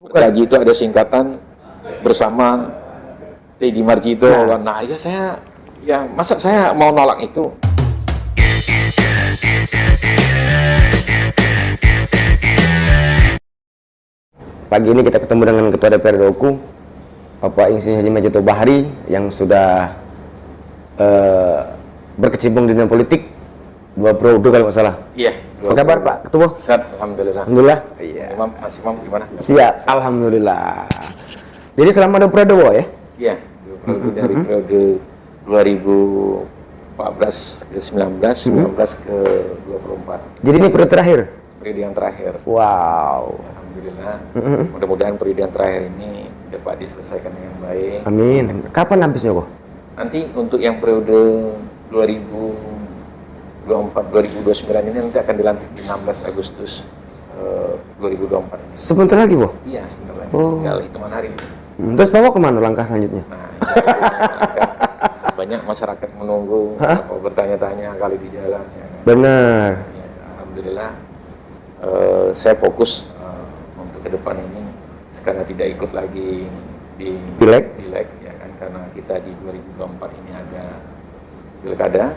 Gaji itu ada singkatan bersama Teddy Marjito. Nah, ya saya, ya masa saya mau nolak itu? Pagi ini kita ketemu dengan Ketua DPRD Oku, Bapak Insinyur Haji Majito Bahri, yang sudah berkecimpung di dunia politik 2 periode kalau nggak salah. Iya. Apa kabar Pak Ketua? Sehat, alhamdulillah. Alhamdulillah. Iya. Imam gimana? Siap, alhamdulillah. Jadi selama 2 periode ya? Iya, 2 periode dari periode 2014 ke 19, 19 ke 24. Jadi ini periode terakhir? Periode yang terakhir. Wow. Alhamdulillah. Mudah-mudahan periode yang terakhir ini dapat diselesaikan dengan baik. Amin. Kapan habisnya kok? Nanti untuk yang periode 2024-2029 ini nanti akan dilantik di 16 Agustus 2024 ini. Sebentar lagi, Boh? Iya, sebentar lagi. Oh. Tinggal hitungan hari. Terus Bapak kemana langkah selanjutnya? Nah, banyak masyarakat menunggu, bertanya-tanya kali di jalan. Ya. Benar. Ya, alhamdulillah, saya fokus untuk ke depan ini karena tidak ikut lagi di Pileg, ya kan, karena kita di 2024 ini ada pilkada.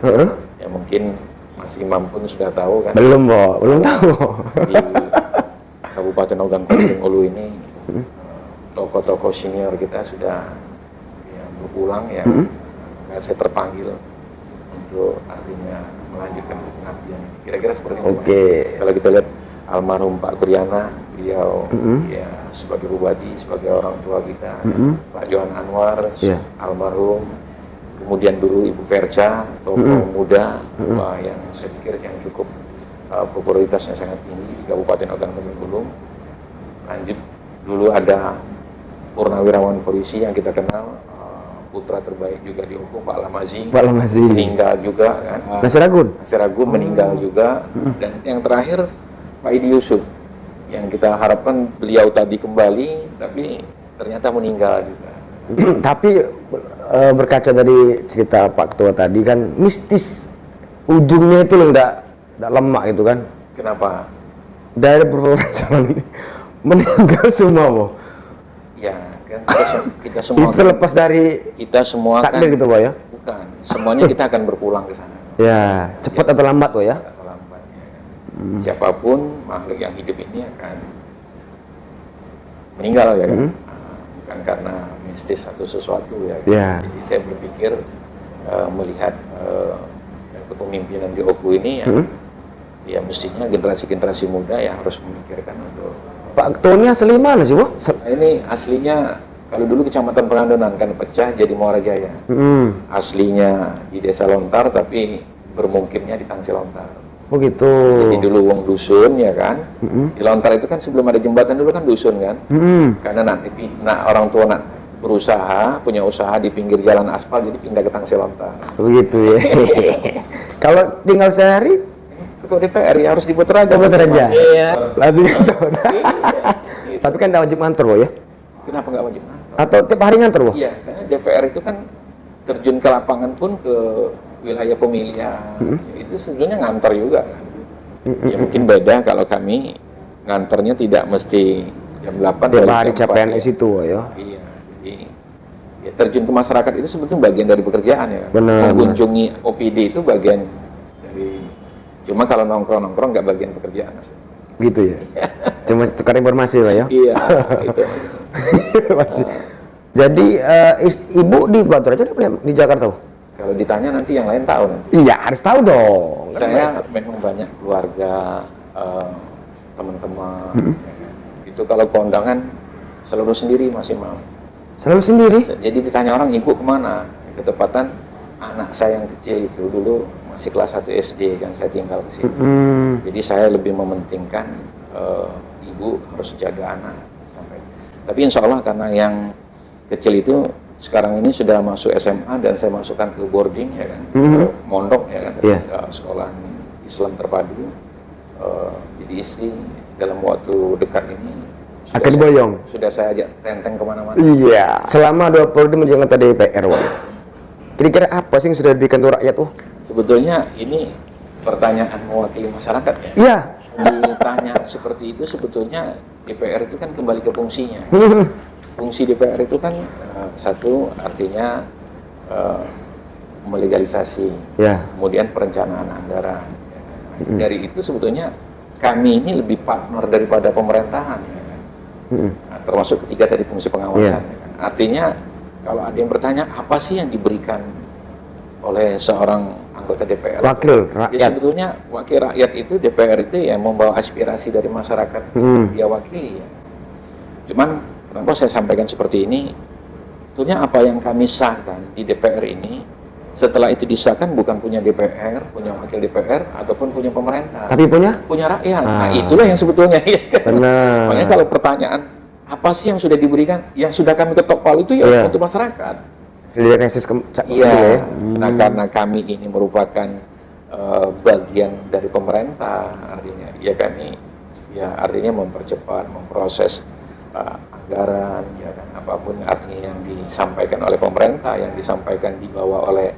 Ya mungkin Mas Imam pun sudah tahu kan. Belum, Boh. Belum tahu. Di Kabupaten Ogan Komering Ulu ini tokoh-tokoh senior kita sudah ya, berpulang ya. Saya terpanggil untuk artinya melanjutkan pengabdian. Kira-kira seperti itu. Oke. Kalau kita lihat almarhum Pak Kuryana, beliau ya sebagai bupati, sebagai orang tua kita, Pak Johan Anwar, almarhum, kemudian dulu Ibu Verca, tokoh muda, yang saya pikir yang cukup popularitasnya sangat tinggi di Kabupaten Ogan Komering Ulu. Lanjut dulu ada purnawirawan polisi yang kita kenal, putra terbaik juga di Oku, Pak Lamazi. Pak Lamazi meninggal juga kan. Nasiragun Meninggal juga. Dan yang terakhir Pak Idi Yusuf, yang kita harapkan beliau tadi kembali, tapi ternyata meninggal juga. Tapi berkaca dari cerita Pak Ketua tadi kan mistis, ujungnya itu loh enggak lemak gitu kan. Kenapa? Dari beberapa calon ini meninggal semua, Boh. Ya kan kita semua itu terlepas dari kita semua takdir kan, gitu, Boh ya. Bukan, semuanya kita akan berpulang ke sana. Ya, cepat atau lambat, Boh ya. Atau lambat, ya kan. Siapapun makhluk yang hidup ini akan meninggal ya kan. Bukan karena mistis atau sesuatu ya kan? Jadi saya berpikir melihat kepemimpinan di Oku ini ya mestinya generasi-generasi muda ya harus memikirkan untuk Pak Ketuanya asli mana sih, Boh? Ini aslinya kalau dulu Kecamatan Pengandonan kan pecah jadi Muara Jaya. Aslinya di Desa Lontar tapi bermukimnya di Tangsel Lontar. Oh gitu. Jadi dulu wong dusun ya kan. Di Lontar itu kan sebelum ada jembatan dulu kan dusun kan. Karena nanti orang tua berusaha punya usaha di pinggir jalan aspal jadi pindah ke Tangsel Lontar. Begitu ya. Kalau tinggal sehari Ketua DPR ya harus diputar aja. Putar aja. Iya. Langsung ngantor. Tapi kan tidak wajib ngantor, Boh ya. Kenapa nggak wajib ngantor? Atau tiap hari ngantor, Boh? Iya, karena DPR itu kan terjun ke lapangan pun ke wilayah pemilihan. Itu sebenarnya ngantor juga kan. Ya mungkin beda kalau kami ngantornya tidak mesti jam 8 tiap hari CPNS ya. Itu, Boh ya. Iya. Jadi ya terjun ke masyarakat itu sebetulnya bagian dari pekerjaan ya. Benar. Mengunjungi OPD itu bagian dari, cuma kalau nongkrong-nongkrong nggak bagian pekerjaan. Gitu ya. Cuma tukar informasi, Pak ya. Iya, itu. Masih. Jadi ibu di Batu Raja di Jakarta? Kalau ditanya nanti yang lain tahu nanti. Iya, harus tahu dong. Saya memang banyak keluarga, teman-teman. Itu kalau kondangan selalu sendiri masih mau. Selalu sendiri? Jadi ditanya orang, ibu kemana? Ketepatan anak saya yang kecil itu dulu masih kelas 1 SD kan saya tinggal ke sini. Jadi saya lebih mementingkan ibu harus jaga anak sampai. Tapi insya Allah karena yang kecil itu sekarang ini sudah masuk SMA dan saya masukkan ke boarding ya kan, ke mondok ya kan, sekolah Islam terpadu. Jadi istri dalam waktu dekat ini akan diboyong. Sudah saya ajak tenteng kemana-mana. Iya. Selama 2 periode menjaga anggota DPR, kira-kira apa sih yang sudah diberikan untuk rakyat, Sebetulnya ini pertanyaan mewakili masyarakat ya. Iya. ditanya seperti itu, sebetulnya DPR itu kan kembali ke fungsinya. Fungsi DPR itu kan satu artinya melegalisasi, kemudian perencanaan anggaran. Dari itu sebetulnya kami ini lebih partner daripada pemerintahan, ya kan? Termasuk ketiga tadi fungsi pengawasan. Ya kan? Artinya kalau ada yang bertanya apa sih yang diberikan oleh seorang anggota DPR, wakil rakyat. Ya sebetulnya wakil rakyat itu, DPR itu yang membawa aspirasi dari masyarakat dia wakili, ya. Cuman kenapa saya sampaikan seperti ini, sebetulnya apa yang kami sahkan di DPR ini, setelah itu disahkan bukan punya DPR, punya wakil DPR, ataupun punya pemerintah, tapi punya rakyat. Nah itulah yang sebetulnya, ya kan? Benar. Makanya kalau pertanyaan apa sih yang sudah diberikan, yang sudah kami ketok palu itu ya untuk masyarakat. Iya. Nah karena kami ini merupakan bagian dari pemerintah, artinya ya kami ya artinya mempercepat, memproses anggaran, ya kan, apapun artinya yang disampaikan oleh pemerintah, yang disampaikan dibawa oleh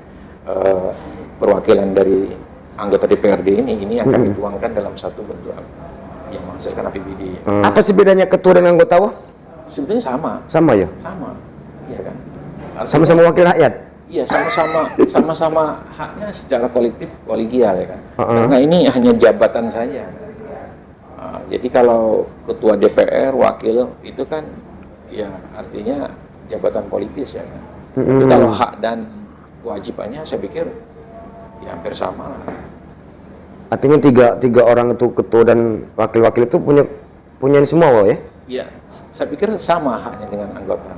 perwakilan dari anggota DPRD ini yang kami tuangkan dalam satu bentuk yang menghasilkan APBD. Apa sih bedanya ketua dengan anggota, Wah? Sebetulnya sama. Sama ya? Sama, ya kan. Sama-sama wakil rakyat. Iya, sama-sama haknya secara kolektif, kolegial, ya kan. Karena ini hanya jabatan saja. Jadi kalau ketua DPR, wakil itu kan ya artinya jabatan politis, ya kan. Tapi kalau hak dan kewajibannya saya pikir ya hampir sama. Artinya tiga orang itu ketua dan wakil-wakil itu punya ini semua, Wah, ya? Iya, saya pikir sama haknya dengan anggota.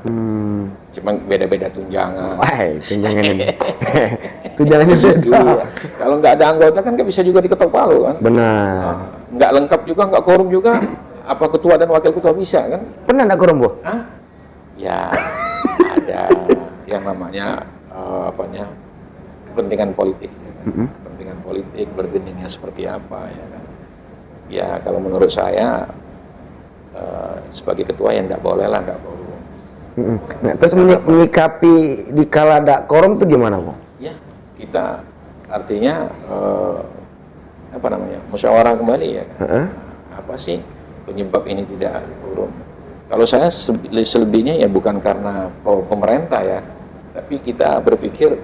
Cuma beda-beda tunjangan. Wah, tunjangan ini. Tunjangannya beda. Iya. Kalau nggak ada anggota kan nggak bisa juga diketok palu kan. Benar. Nggak lengkap juga, nggak korum juga. Apa ketua dan wakil ketua bisa kan? Pernah nggak korum, Bu? Hah? Ya, ada yang namanya kepentingan politik. Ya kan? Kepentingan politik bergeningnya seperti apa, ya kan? Ya kalau menurut saya sebagai ketua yang nggak boleh lah, nggak korum. Nah, terus menyikapi di kala nggak korum itu gimana, Bu? Ya, kita artinya musyawarah kembali, ya kan? Apa sih penyebab ini tidak korum? Kalau saya selebihnya ya bukan karena pemerintah, ya, tapi kita berpikir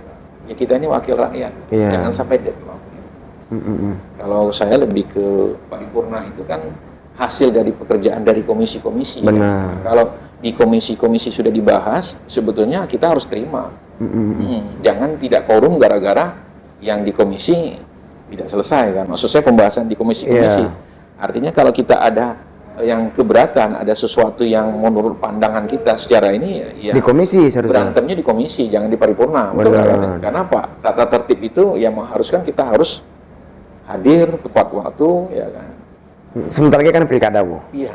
ya kita ini wakil rakyat, jangan sampai deadlock. Kalau saya lebih ke paripurna itu kan hasil dari pekerjaan dari komisi-komisi. Benar. Ya. Kalau di komisi-komisi sudah dibahas, sebetulnya kita harus terima. Jangan tidak korum gara-gara yang di komisi tidak selesai, kan. Maksud saya pembahasan di komisi-komisi. Artinya kalau kita ada yang keberatan, ada sesuatu yang menurut pandangan kita secara ini, ya di komisi seharusnya. Berantemnya di komisi, jangan di paripurna. Karena apa? Tata tertib itu yang mengharuskan kita harus hadir tepat waktu, ya kan. Sebentar lagi kan pilkada, Bu. Iya.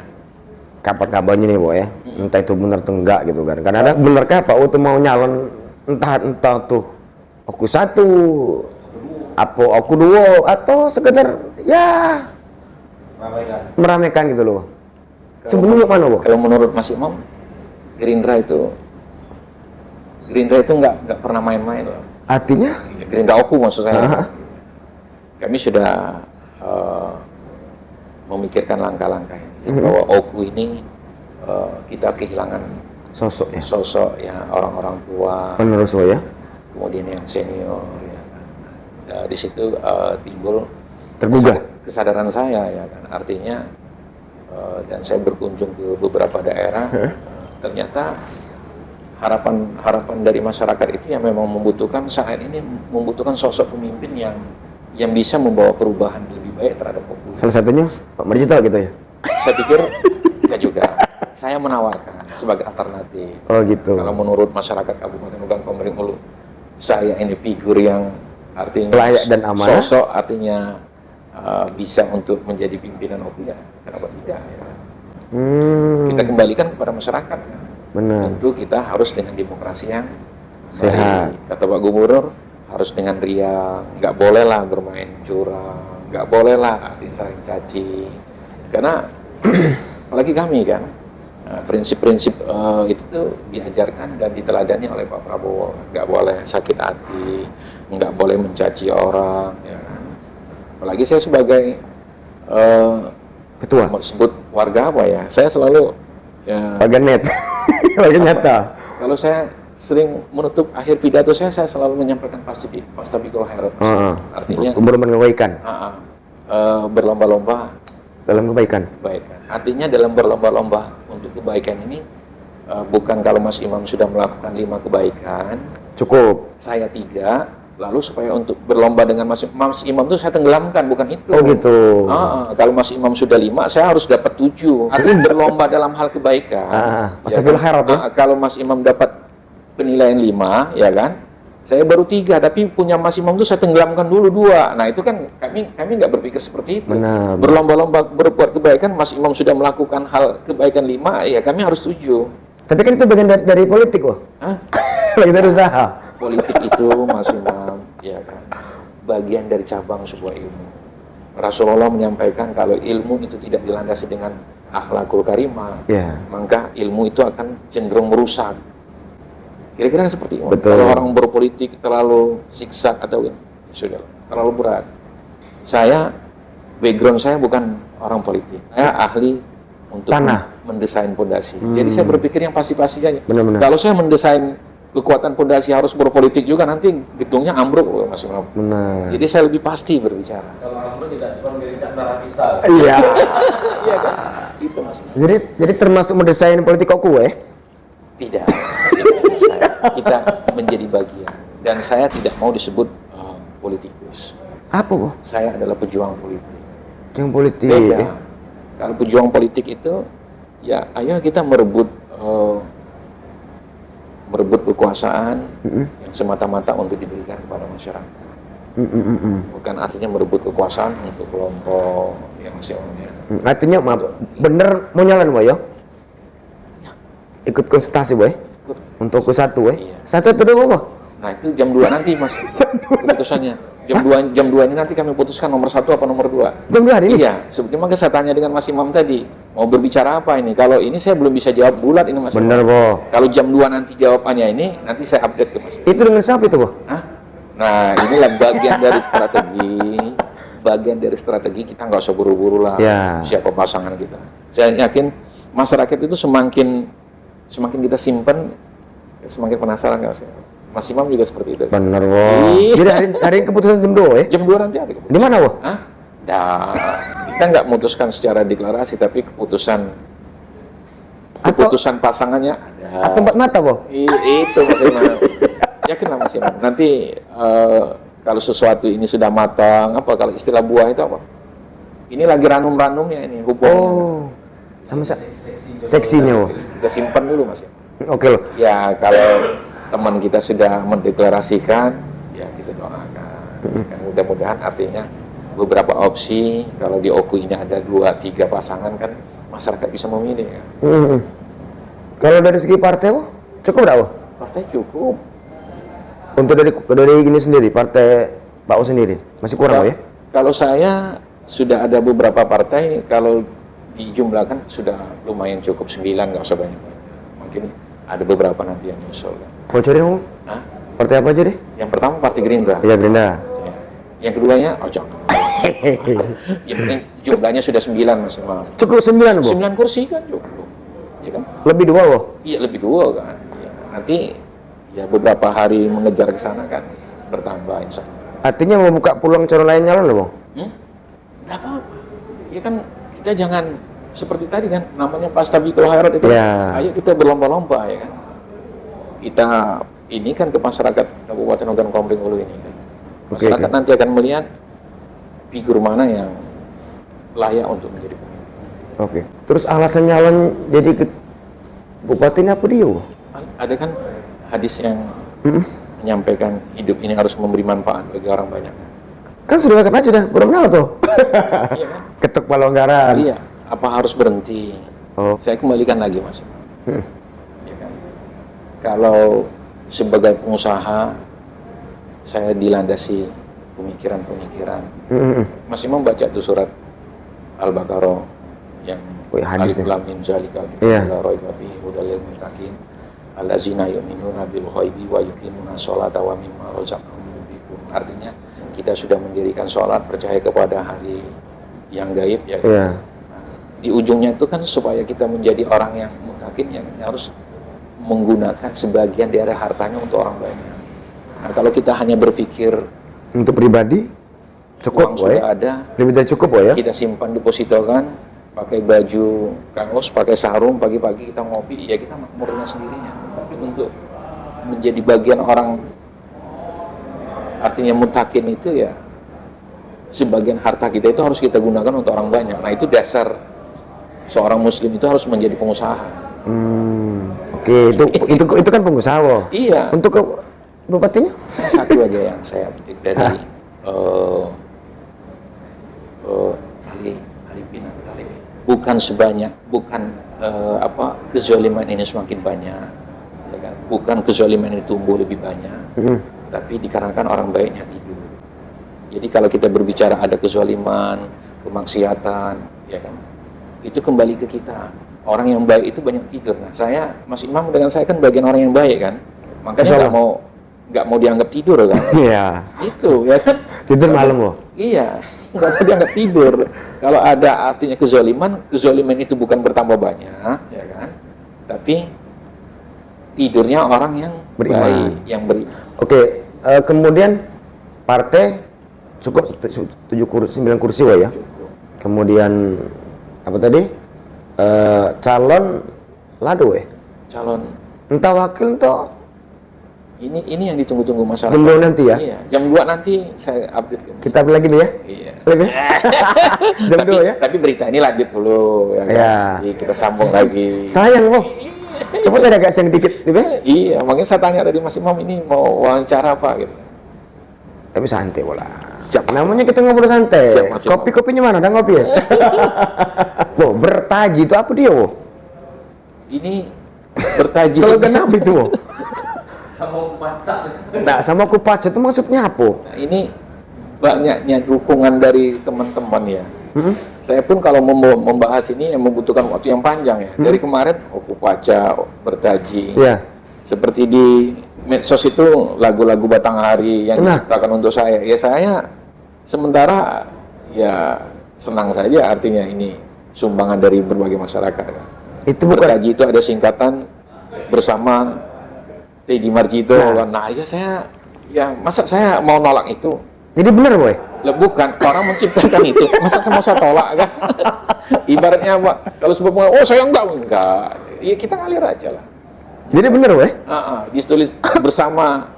Kapan-kabarnya nih, Bu, ya. Entah itu benar atau enggak gitu kan. Karena ada benarkah Pak U tuh mau nyalon entah tuh aku satu, apa aku dua, atau sekedar ya meramaikan gitu loh. Sebelumnya mana, Bu? Kalau menurut Mas Imam, Gerindra itu nggak pernah main-main loh. Artinya? Gerindra Oku maksud saya. Kami sudah memikirkan langkah-langkah ini. Bahwa Oku ini kita kehilangan sosok ya orang-orang tua, penerus, ya, kemudian yang senior, ya kan. Di situ timbul tergugah kesadaran saya, ya kan. Artinya dan saya berkunjung ke beberapa daerah, ternyata harapan dari masyarakat itu yang memang membutuhkan saat ini, membutuhkan sosok pemimpin yang bisa membawa perubahan lebih baik terhadap populasi. Salah satunya Pak Marjito gitu ya? Saya pikir ya juga. Saya menawarkan sebagai alternatif. Oh gitu. Kalau menurut masyarakat Kabupaten Ugam Komering Ulu, saya ini figur yang artinya layak dan amanah. Sosok artinya bisa untuk menjadi pimpinan OPI, ya kenapa tidak? Ya. Kita kembalikan kepada masyarakat. Ya. Benar. Tentu kita harus dengan demokrasi yang sehat. Baik. Kata Pak Gubernur, harus dengan riang, nggak boleh lah bermain curang, nggak boleh lah artinya saling caci. Karena apalagi kami kan, prinsip-prinsip itu tuh diajarkan dan diteladani oleh Pak Prabowo. Nggak boleh sakit hati, nggak boleh mencaci orang, ya kan. Apalagi saya sebagai Ketua. Mau sebut warga apa ya? Saya selalu ya, Bagian net. Bagian nyata. kalau saya sering menutup akhir pidato saya selalu menyampaikan fastabikul khairat. Artinya berlomba kebaikan. Berlomba-lomba Dalam kebaikan. kebaikan. Artinya dalam berlomba-lomba untuk kebaikan ini bukan kalau Mas Imam sudah melakukan 5 kebaikan, Cukup. saya 3, lalu supaya untuk berlomba dengan Mas Imam itu saya tenggelamkan, bukan itu. Oh gitu. Kalau Mas Imam sudah 5, saya harus dapat 7. Artinya berlomba dalam hal kebaikan. Astagfirullah khairat ya. Kalau Mas Imam dapat penilaian 5, ya kan? Saya baru 3, tapi punya Mas Imam itu saya tenggelamkan dulu 2. Nah itu kan kami nggak berpikir seperti itu. Benar. Berlomba-lomba berbuat kebaikan, Mas Imam sudah melakukan hal kebaikan 5, ya kami harus 7. Tapi kan itu bagian dari politik, wah. Hah? Lagi dari usaha. Politik itu, Mas Imam, ya kan, bagian dari cabang sebuah ilmu. Rasulullah menyampaikan kalau ilmu itu tidak dilandasi dengan akhlakul karimah, maka ilmu itu akan cenderung merusak. Kira-kira seperti itu. Kalau orang berpolitik terlalu siksa atau ya sudah terlalu berat. Saya background saya bukan orang politik. Saya ahli untuk mendesain fondasi. Jadi saya berpikir yang pasti-pasti saja. Kalau saya mendesain kekuatan fondasi harus berpolitik juga, nanti gedungnya ambruk, Mas Imam. Jadi saya lebih pasti berbicara. Kalau ambruk tidak cuma dari cakra pisau. Iya. Iya kan? Itu Mas. Jadi termasuk mendesain politik kok Tidak. Kita menjadi bagian, dan saya tidak mau disebut politikus. Apa, Bu? Saya adalah pejuang politik. Pejuang politik. Beda. Kalau pejuang politik itu, ya ayo kita merebut kekuasaan yang semata-mata untuk diberikan kepada masyarakat. Bukan artinya merebut kekuasaan untuk kelompok yang sifatnya. Artinya bener mau nyalon, Boy, ya? Ikut konsultasi, Boy. Untuk ke 1, Iya. 1 atau 2, apa? Nah itu jam 2 nanti, Mas, keputusannya. Jam 2 ini nanti kami putuskan nomor 1 apa nomor 2. Jam 2 hari ini? Iya, sebetulnya saya tanya dengan Mas Imam tadi, mau berbicara apa ini? Kalau ini saya belum bisa jawab bulat ini, Mas. Bener, Bo. Kalau jam 2 nanti jawabannya ini, nanti saya update ke Mas. Itu dengan siapa itu, Bo? Hah? Nah, inilah bagian dari strategi. Bagian dari strategi, kita nggak usah buru-buru lah siapa pasangan kita. Saya yakin masyarakat itu semakin kita simpan, semakin penasaran nggak sih? Mas Imam juga seperti itu. Bener, Bo. Jadi hari ini keputusan jam 2, ya? Jam 2 nanti ada keputusan. Di mana, Bo? Hah? Kita nggak memutuskan secara deklarasi, tapi keputusan pasangannya ada. Atau empat mata, Bo? Itu Mas Imam. Yakinlah Mas Imam. Nanti kalau sesuatu ini sudah matang, apa kalau istilah buah itu apa? Ini lagi ranum-ranumnya ini hubungannya. Sama seksinya, Bo. Kita simpan dulu, Mas. Oke loh. Ya kalau teman kita sudah mendeklarasikan, ya kita doakan. Kan mudah-mudahan artinya beberapa opsi, kalau di OKU ini ada 2-3 pasangan kan masyarakat bisa memilih kan. Kalau dari segi partai, Bo, cukup enggak, Bo? Partai cukup. Untuk dari gini sendiri, partai Pak O sendiri masih kurang, Bo, ya? Kalau saya sudah ada beberapa partai, kalau dijumlahkan sudah lumayan cukup 9, nggak usah banyak. Mungkin ada beberapa nanti yang nyusul. Bocorin, Bo? Hah? Partai apa aja deh? Yang pertama Partai Gerindra. Iya, Gerindra. Ya. Yang keduanya, jangan. Yang penting jumlahnya sudah 9, Mas Imam. Cukup 9, Bo? 9 kursi kan cukup. Ya kan? Lebih 2, Bo? Iya, lebih 2 kan. Ya. Nanti ya beberapa hari mengejar ke sana kan bertambah insya Allah. Artinya mau buka peluang calon lain nyalon loh, Bang? Nggak apa-apa. Ya kan kita jangan seperti tadi kan, namanya fastabikul khairat itu. Ayo kita berlomba-lomba ya kan. Kita ini kan ke masyarakat Kabupaten Ogan Komering Ulu ini kan. Masyarakat nanti akan melihat figur mana yang layak untuk menjadi pemimpin. Terus alasan nyalon jadi bupati ini apa dia, Bang? Ada kan hadis yang menyampaikan hidup ini harus memberi manfaat bagi orang banyak. Kan sudah makan aja dah, belum kenal tuh. Iya kan? Ketuk Palanggaran. Iya, apa harus berhenti? Saya kembalikan lagi, Mas. Ya kan? Kalau sebagai pengusaha, saya dilandasi pemikiran-pemikiran. Mas Imam baca tuh surat Al-Baqarah yang Alif Lam Mim Zalikal Kitabul La Raiba Fihi Hudal lil Muttaqin allazina yu'minuna bil ghaibi wa yuqimuna sholata wa mimma razaqnahum yunfiqun. Artinya kita sudah mendirikan sholat, percaya kepada hari yang gaib ya. di ujungnya itu kan supaya kita menjadi orang yang mutakin yang harus menggunakan sebagian dari hartanya untuk orang banyak. Nah, kalau kita hanya berpikir Untuk pribadi cukup, uang woy. sudah ada, Lebih dari cukup, woy, ya. kita simpan deposito kan, pakai baju kaos, pakai sarung, pagi-pagi kita ngopi, ya kita makmurnya sendirinya. Tapi untuk menjadi bagian orang, artinya mutakin itu ya, sebagian harta kita itu harus kita gunakan untuk orang banyak. Nah itu dasar seorang muslim itu harus menjadi pengusaha. Oke, itu kan pengusaha, woy. Iya. Untuk bupatinya? Satu aja yang saya petik dari Ali bin Abi Thalib. Bukan sebanyak, bukan kezaliman ini semakin banyak, ya kan? Bukan kezaliman ini tumbuh lebih banyak, tapi dikarenakan orang baiknya tidur. Jadi kalau kita berbicara ada kezaliman, kemaksiatan, ya kan? Itu kembali ke kita. Orang yang baik itu banyak tidur. Nah, Mas Imam dengan saya kan bagian orang yang baik kan, makanya nggak mau dianggap tidur kan? Iya. Itu ya kan? Tidur malam, woy. Iya, nggak mau dianggap tidur. Kalau ada artinya kezaliman itu bukan bertambah banyak, ya kan? Tapi tidurnya orang yang Beriman. baik, yang beriman. Oke, kemudian partai cukup 9 kursi, woy, ya. Kemudian apa tadi? Calon lado, woy. Calon Entah wakil entah ini yang ditunggu-tunggu masyarakat. jam 2 nanti ya. Iya, jam 2 nanti saya update ke Kita update lagi nih ya. Iya. Lebih. Jam tapi, 2 ya. Tapi berita ini lanjut dulu ya. Kan? Iya. Jadi kita sambung lagi. Sayang, woy. Coba tadi agak siang dikit, gitu ya. Iya, makanya saya tanya tadi Mas Imam ini mau wawancara apa gitu. Tapi santai bola. Siap. Namanya kita ngobrol santai. Siap, Mas Imam. Kopi-kopinya mana? Ada ngopi ya? Wo, bertaji itu apa dia, wo? Ini bertaji Slogan apa itu, wo? Sama baca. Nah, sama kupaca itu maksudnya apa? Nah, ini banyaknya dukungan dari teman-teman ya. Saya pun kalau membahas ini yang membutuhkan waktu yang panjang ya. Dari kemarin Kupaca, bertaji. Iya. Seperti di medsos itu lagu-lagu Batanghari yang diciptakan untuk saya. Ya saya sementara ya senang saja, artinya ini sumbangan dari berbagai masyarakat. Itu bukan. Bertaji itu ada singkatan bersama Teddy Marjito. Nah, ya saya ya masa saya mau nolak itu? Jadi benar, boy? Lah bukan, orang menciptakan itu. Masa saya tolak kan? Ibaratnya apa? Kalau sebuah oh saya enggak. Ya kita ngalir aja lah. Jadi benar, boy? Ditulis bersama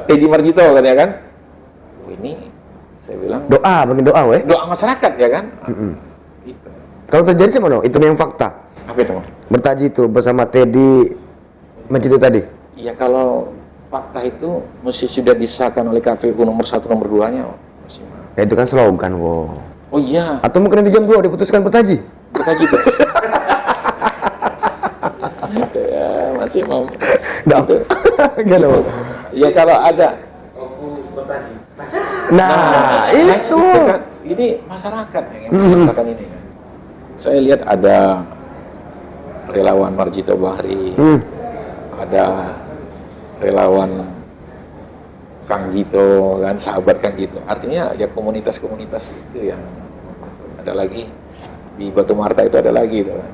Teddy Marjito katanya kan? Oh, ini saya bilang Doa, bagi doa, boy? doa masyarakat ya kan? Gitu. Kalau terjadi sama no, itu yang fakta. Apa itu? Bertaji itu bersama Teddy Marjito tadi. Ya kalau fakta itu mesti sudah disahkan oleh KPU nomor 1 nomor 2-nya, Mas Imam. Ya itu kan slogan, wo. Oh iya, Atau mungkin nanti jam 2 diputuskan bertaji. bertaji tuh. Ya, Mas Imam. Dah. Itu. Gimana, wo? Ya kalau ada. Aku bertaji. Nah, itu. Kan, ini masyarakat yang menciptakan ini kan. Saya lihat ada relawan Marjito Bahri, ada relawan Kang Jito kan, sahabat Kang Jito. Artinya ya komunitas-komunitas itu yang ada lagi di Batu Marta itu ada lagi itu kan.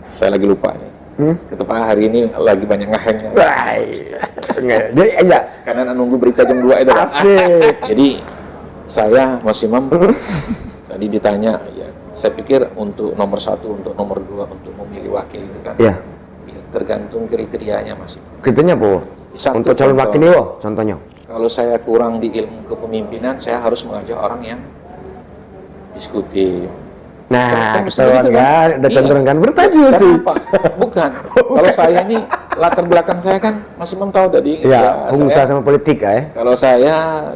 Saya lagi lupa nih. Ketepaan hari ini lagi banyak ngehengnya. Jadi ya. Karena nunggu berita jam 2 itu. Asik. Jadi saya Mas Imam tadi ditanya ya, saya pikir untuk nomor 1, untuk nomor 2, untuk memilih wakil itu kan. Iya. Ya, tergantung kriterianya Mas Imam. Kriterianya apa? Satu Untuk calon contoh. wakil ini, wo, contohnya. Kalau saya kurang di ilmu kepemimpinan, saya harus mengajak orang yang diskutif. Nah, Kan mesti ketahuan begitu, kan, udah Iya. cenderung kan bertaji mesti. Kenapa? Bukan. Kalau saya ini latar belakang saya kan Mas Imam tahu tadi. Iya, pengusaha sama politik ya. Kalau saya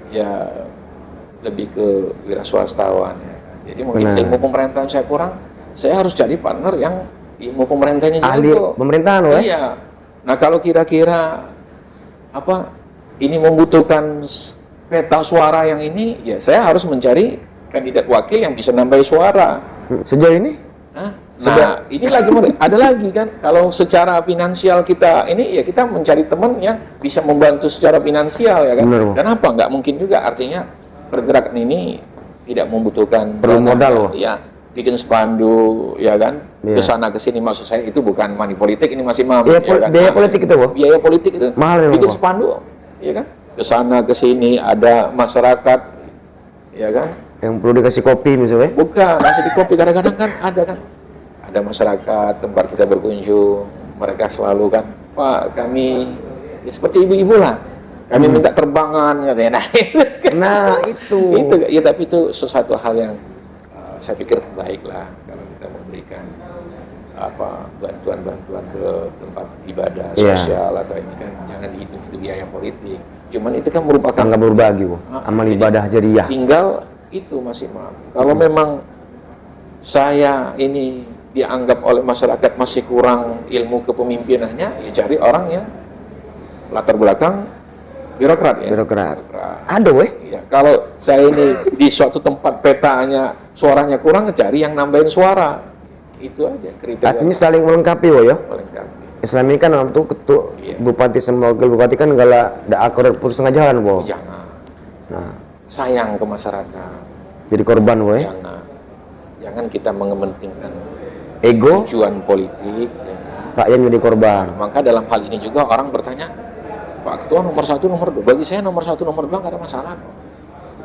ya lebih ke wira swastawan ya. Jadi mungkin Benar. ilmu pemerintahan saya kurang, saya harus jadi partner yang ilmu pemerintahnya Ahli jago. pemerintahan, wo. Iya. Nah, kalau kira-kira apa ini membutuhkan peta suara yang ini, ya saya harus mencari kandidat wakil yang bisa nambahi suara. Sejauh ini? Hah? Nah, ini lagi ada lagi kan. Kalau secara finansial kita ini ya kita mencari teman yang bisa membantu secara finansial ya kan. Benar, Bu. Dan apa nggak mungkin juga artinya pergerakan ini tidak membutuhkan Perlu dana. modal, loh. Ya. bikin spanduk, ya kan, Iya. ke sana ke sini. Maksud saya itu bukan money politik, ini masih mam. Iya, ya kan? biaya politik itu, Bo. Biaya politik itu. Mahal memang, bikin Bo. spanduk, ya kan, ke sana ke sini ada masyarakat, ya kan. Yang perlu dikasih kopi misalnya. Bukan, masih di kopi kadang-kadang kan ada masyarakat tempat kita berkunjung, mereka selalu kan, Pak kami ya seperti ibu-ibu lah, kami minta terbangan katanya. Nah, itu. Itu ya, tapi itu sesuatu hal yang saya pikir baiklah kalau kita memberikan apa bantuan-bantuan ke tempat ibadah Iya. sosial atau ini kan jangan dihitung itu biaya politik. Cuman itu kan merupakan Anggap berbagi, Bo. Amal jadi ibadah jariah. tinggal itu Mas Imam. Kalau memang saya ini dianggap oleh masyarakat masih kurang ilmu kepemimpinannya, ya cari orang yang latar belakang birokrat ya. Birokrat. Ada, weh. Ya, kalau saya ini di suatu tempat petanya suaranya kurang, cari yang nambahin suara. Itu aja kriteria. Artinya saling melengkapi, Bo, ya. melengkapi. Islam ini kan waktu ketua Iya. bupati sama wakil bupati kan gala ada akor putus tengah jalan, Bo. Jangan Nah, sayang ke masyarakat. jadi korban, Bo, ya. Jangan kita mengepentingkan Ego, tujuan politik. Ya. rakyat jadi korban. Maka dalam hal ini juga orang bertanya, Pak Ketua nomor 1, nomor 2. Bagi saya nomor 1, nomor 2 nggak ada masalah kok.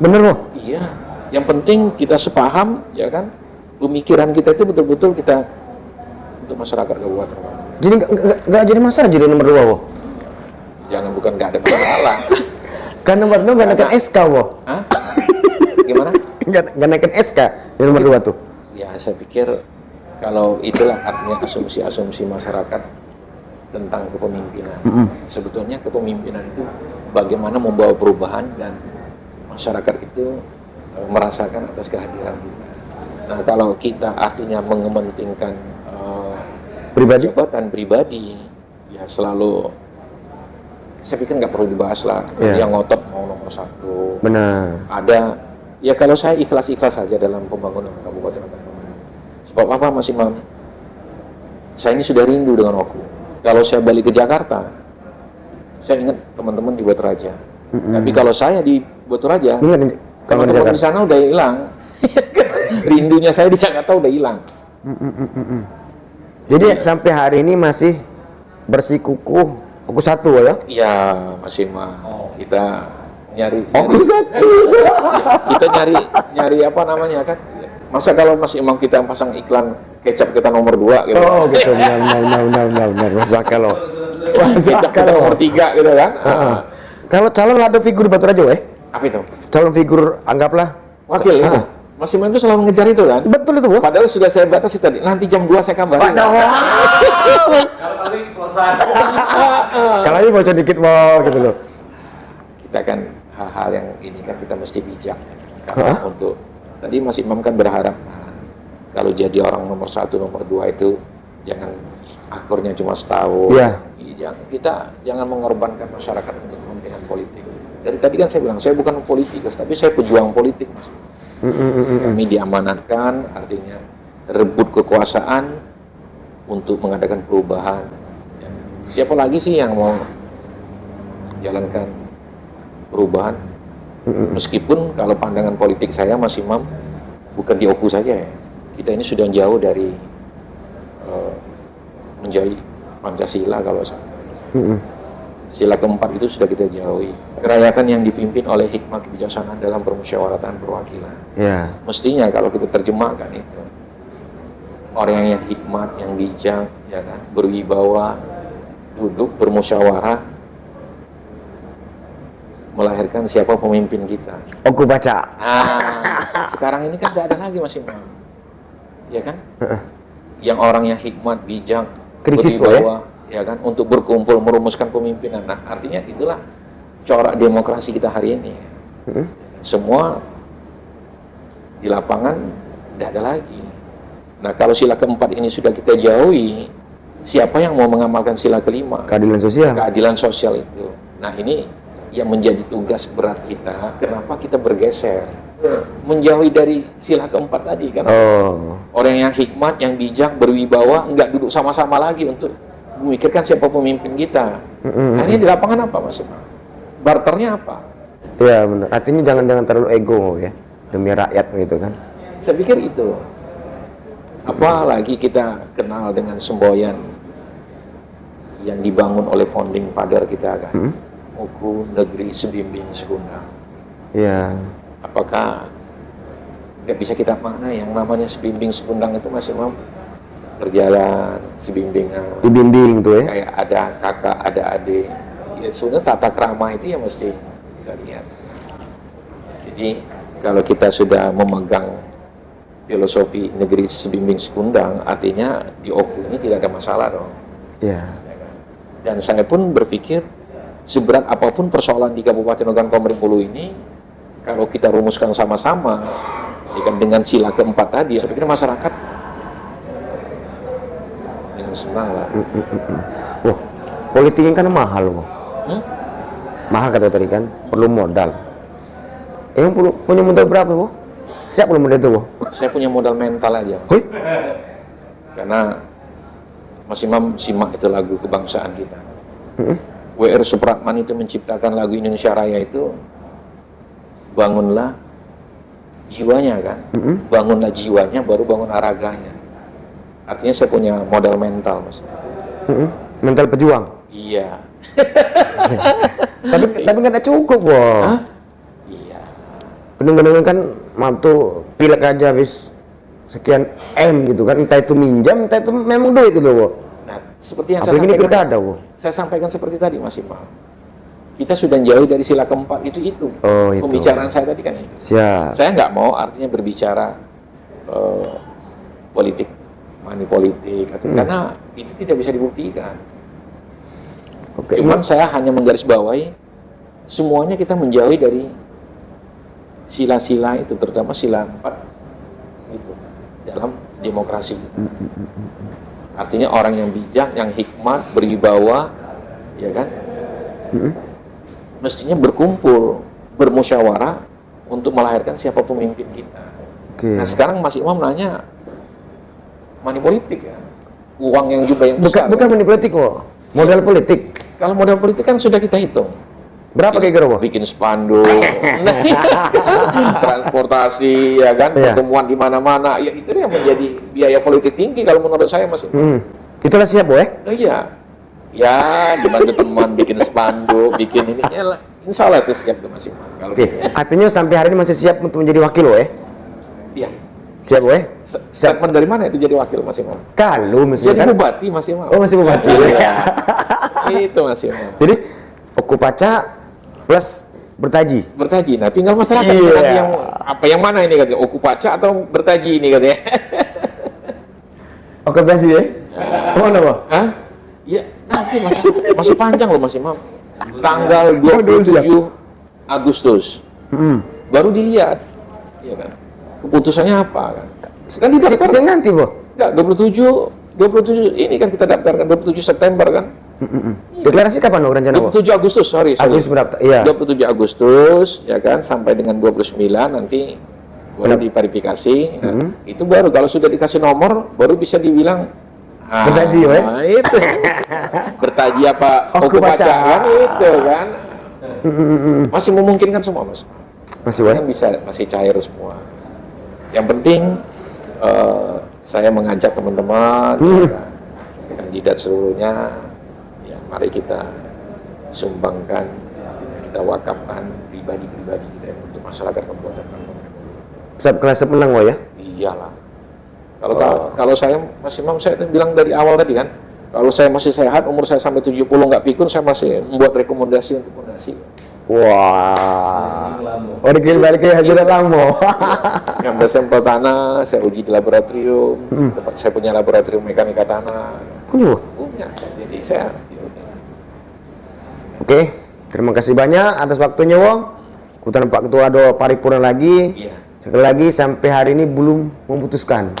Bener, Bo. Iya. Yang penting kita sepaham, ya kan. Pemikiran kita itu betul-betul kita untuk masyarakat Kabupaten Bandung. Jadi nggak jadi masalah jadi nomor 2, Bo. Jangan bukan nggak ada masalah. Kan nomor 2 nggak naikin SK, Bo. Hah? Gimana? Nggak naikin SK di nomor 2 tuh. Ya saya pikir kalau itulah artinya asumsi-asumsi masyarakat tentang kepemimpinan. Sebetulnya kepemimpinan itu bagaimana membawa perubahan dan masyarakat itu merasakan atas kehadiran kita. Nah kalau kita artinya mengementingkan Pribadi? jabatan pribadi, ya selalu saya pikir nggak perlu dibahas lah. Iya. Yang ngotot mau nomor 1. Benar. Ada, ya kalau saya ikhlas-ikhlas saja dalam pembangunan Kabupaten Bandung. Sebab apa Mas Imam? Saya ini sudah rindu dengan Oku. Kalau saya balik ke Jakarta, saya ingat teman-teman di Batu Raja. Tapi kalau saya di Batu Raja, Ingat kalau di teman-teman di Jakarta. sana udah hilang. Rindunya saya di Jakarta udah hilang. Jadi sampai hari ini masih bersikukuh Oku 1, Bo, ya. Iya, Mas Imam. Kita nyari Oku 1. kita nyari apa namanya kan? Masa kalau Mas Imam kita pasang iklan kecap kita nomor 2 gitu. Oh, gitu. Benar. Masuk akal, loh. Masuk Kecap akal, kita loh. nomor 3 gitu kan. Kalau calon ada figur di Batu Raja, weh. Apa itu? Calon figur anggaplah. Wakil itu. Mas Imam itu selalu ngejar itu kan. Betul itu, Bo. Padahal sudah saya batasi tadi. Nanti jam 2 saya kabarin. Kalau kali ceplosan. Kalau ini bocor dikit, Bo, gitu loh. Kita kan hal-hal yang ini kan kita mesti bijak. Karena untuk tadi Mas Imam kan berharap kalau jadi orang nomor 1, nomor 2 itu jangan akurnya cuma setahun. Iya. Kita jangan mengorbankan masyarakat untuk kepentingan politik. Dari tadi kan saya bilang saya bukan politikus, tapi saya pejuang politik, Mas. Kami diamanatkan, artinya rebut kekuasaan untuk mengadakan perubahan. Ya. Siapa lagi sih yang mau jalankan perubahan? Meskipun kalau pandangan politik saya, Mas Imam, bukan di Oku saja ya. Kita ini sudah jauh dari menjadi Pancasila kalau saya. Sila keempat itu sudah kita jauhi. Kerakyatan yang dipimpin oleh hikmah kebijaksanaan dalam permusyawaratan perwakilan. Ya. Mestinya kalau kita terjemahkan itu orang yang hikmat, yang bijak, ya kan, berwibawa, duduk bermusyawarah, melahirkan siapa pemimpin kita. Oku baca. Nah, sekarang ini kan tidak ada lagi Mas Imam, ya kan? Yang orangnya hikmat, bijak, Krisis, berwibawa, ya kan, untuk berkumpul merumuskan pemimpinan. Nah, artinya itulah corak demokrasi kita hari ini. Semua di lapangan tidak ada lagi. Nah, kalau sila keempat ini sudah kita jauhi, siapa yang mau mengamalkan sila kelima? Keadilan sosial. Keadilan sosial itu. Nah, ini yang menjadi tugas berat kita. Kenapa kita bergeser menjauhi dari sila keempat tadi kan? Oh. Orang yang hikmat, yang bijak, berwibawa, nggak duduk sama-sama lagi untuk memikirkan siapa pemimpin kita. Akhirnya di lapangan apa, Mas Imam? Barternya apa? Iya benar. Artinya jangan terlalu ego ya demi rakyat gitu kan. Saya pikir itu. Apalagi kita kenal dengan semboyan yang dibangun oleh founding father kita kan, Oku Negeri Sebimbing Sekundang. Iya. Apakah nggak bisa kita makna yang namanya Sebimbing Sekundang itu masih mau berjalan sebimbingan, Dibimbing tuh ya. kayak ada kakak, ada adik. Ya sebenarnya tata krama itu ya mesti kita lihat. Jadi kalau kita sudah memegang filosofi negeri sebimbing sekundang, artinya di Oku ini tidak ada masalah dong. Iya. Ya kan? Dan saya pun berpikir seberat apapun persoalan di Kabupaten Ogan Komering Ulu ini, kalau kita rumuskan sama-sama, ya kan, dengan sila keempat tadi, saya pikir masyarakat dengan senang lah. Wah, politik ini kan mahal, Wo. Mahal kata tadi kan, perlu modal. Emang punya modal berapa, Wo? Siap belum modal itu, Wo? Saya punya modal mental aja, Mas. Hui? Karena Mas Imam simak itu lagu kebangsaan kita. W.R. Supratman itu menciptakan lagu Indonesia Raya itu, bangunlah jiwanya kan, bangunlah jiwanya baru bangun raganya. Artinya saya punya modal mental, Mas. Mental pejuang. Iya. tapi nggak ada cukup, Wo. Hah? Iya. Kadang-kadang kan maaf tuh pilek aja habis sekian M gitu kan, entah itu minjam, entah itu memang duit itu, Wo. Nah, seperti yang Apalagi ini pilkada, Wo. saya sampaikan seperti tadi, Mas Imam. Kita sudah jauh dari sila keempat itu. Oh, itu. Pembicaraan saya tadi kan itu. Siap. Saya nggak mau artinya berbicara politik, money politik, karena itu tidak bisa dibuktikan. Oke. Cuman saya hanya menggarisbawahi semuanya kita menjauhi dari sila-sila itu, terutama sila 4 itu dalam demokrasi. Artinya orang yang bijak, yang hikmat, berwibawa, ya kan, mestinya berkumpul, bermusyawarah untuk melahirkan siapa pemimpin kita. Oke. Nah sekarang Mas Imam nanya money politik ya, uang yang jumlah yang besar. Bukan money politik, Wo. Modal politik. Kalau modal politik kan sudah kita hitung. Berapa kira-kira, Wo? Bikin spanduk, transportasi, ya kan, Iya. pertemuan di mana-mana, ya itu yang menjadi biaya politik tinggi kalau menurut saya, Mas. Itulah siap, Wo, ya? Oh iya, ya dibantu teman bikin spanduk, bikin ini, ya lah, insya Allah itu siap tuh, Mas. Kalau Oke. Artinya sampai hari ini masih siap untuk menjadi wakil, Wo, ya? iya. Siap, Wo, ya? Statement dari mana itu jadi wakil, Mas Imam? Kalau misalnya Jadi kan. bupati, Mas Imam. Oh, masih bupati. Iya. Itu, Mas Imam. Jadi okupaca plus bertaji. Bertaji. Nah, tinggal masyarakat Iya. kan yang apa yang mana ini katanya? Okupaca atau bertaji ini katanya? Oke, bertaji ya? Mana, Wo? Hah? Ya, nanti masih panjang loh, Mas Imam. Tanggal 27 Agustus. Baru dilihat. Ya kan? Keputusannya apa kan? Kan didaftar. Nanti, Wo. Enggak, 27 ini kan kita daftarkan 27 September kan? Deklarasi kapan, Wo, rencana, Wo? 27 Agustus, sorry. Agustus berapa? Iya. 27 Agustus, ya kan, sampai dengan 29 nanti baru diverifikasi. Nah, itu baru kalau sudah dikasih nomor, baru bisa dibilang Bertaji, Wo, ya? itu. Bertaji apa? Okupaca. Kan itu kan. Masih memungkinkan semua, Mas. Masih, Wo, ya? Kan bisa, masih cair semua. Yang penting saya mengajak teman-teman, ya kan, kandidat seluruhnya, ya mari kita sumbangkan, kita wakafkan pribadi-pribadi kita untuk masyarakat Kabupaten Ogan. Kelas menang, Wo, ya? Iyalah. Kalau saya Mas Imam, saya bilang dari awal tadi kan, kalau saya masih sehat, umur saya sampai 70 nggak pikun, saya masih membuat rekomendasi untuk fondasi. Wah. Oh, balik ke Hajiran Lamo. Ngambil sampel tanah, saya uji di laboratorium. Tempat saya punya laboratorium mekanika tanah. Punya, Wo? Punya. Jadi saya. Yaudah. Oke, terima kasih banyak atas waktunya, Wo. Kutan Pak Ketua do paripurna lagi. Iya. Sekali lagi sampai hari ini belum memutuskan.